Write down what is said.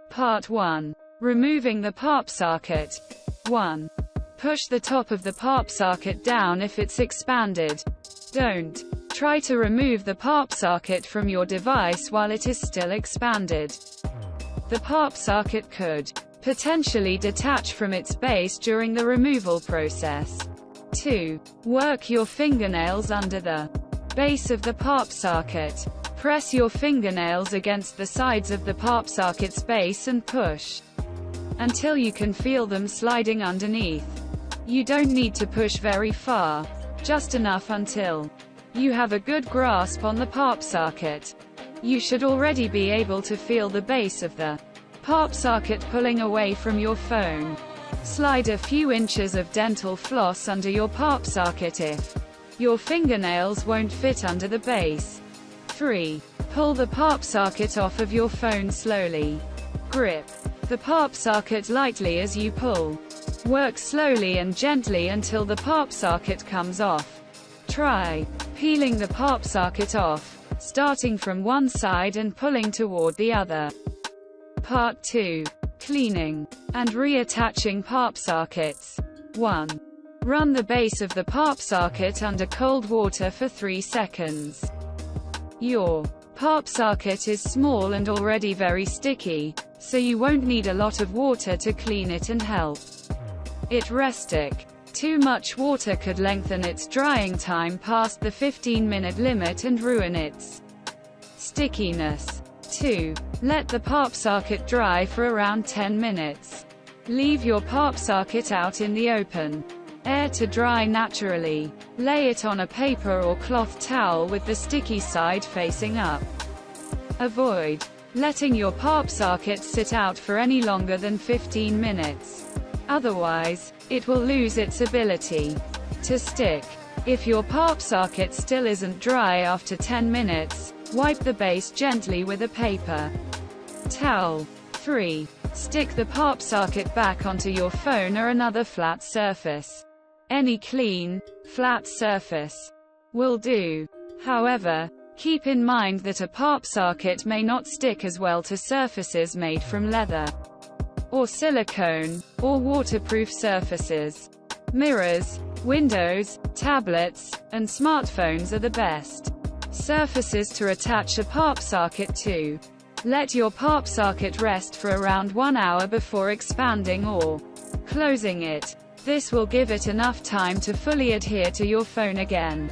Part 1. Removing the Popsocket. 1. Push the top of the Popsocket down if it's expanded. Don't try to remove the Popsocket from your device while it is still expanded. The Popsocket could potentially detach from its base during the removal process. 2. Work your fingernails under the base of the Popsocket. Press your fingernails against the sides of the Popsocket's base and push until you can feel them sliding underneath. You don't need to push very far, just enough until you have a good grasp on the Popsocket. You should already be able to feel the base of the Popsocket pulling away from your phone. Slide a few inches of dental floss under your Popsocket if your fingernails won't fit under the base. 3. Pull the Popsocket off of your phone slowly. Grip the Popsocket lightly as you pull. Work slowly and gently until the Popsocket comes off. Try peeling the Popsocket off, starting from one side and pulling toward the other. Part 2. Cleaning and reattaching Popsockets. 1. Run the base of the Popsocket under cold water for 3 seconds. Your Popsocket is small and already very sticky, so you won't need a lot of water to clean it and help it rest-stick. Too much water could lengthen its drying time past the 15-minute limit and ruin its stickiness. 2. Let the Popsocket dry for around 10 minutes. Leave your Popsocket out in the open air to dry naturally. Lay it on a paper or cloth towel with the sticky side facing up. Avoid letting your Popsocket sit out for any longer than 15 minutes. Otherwise, it will lose its ability to stick. If your Popsocket still isn't dry after 10 minutes, wipe the base gently with a paper towel. 3. Stick the Popsocket back onto your phone or another flat surface. Any clean, flat surface will do. However, keep in mind that a Popsocket may not stick as well to surfaces made from leather, or silicone, or waterproof surfaces. Mirrors, windows, tablets, and smartphones are the best surfaces to attach a Popsocket to. Let your Popsocket rest for around 1 hour before expanding or closing it. This will give it enough time to fully adhere to your phone again.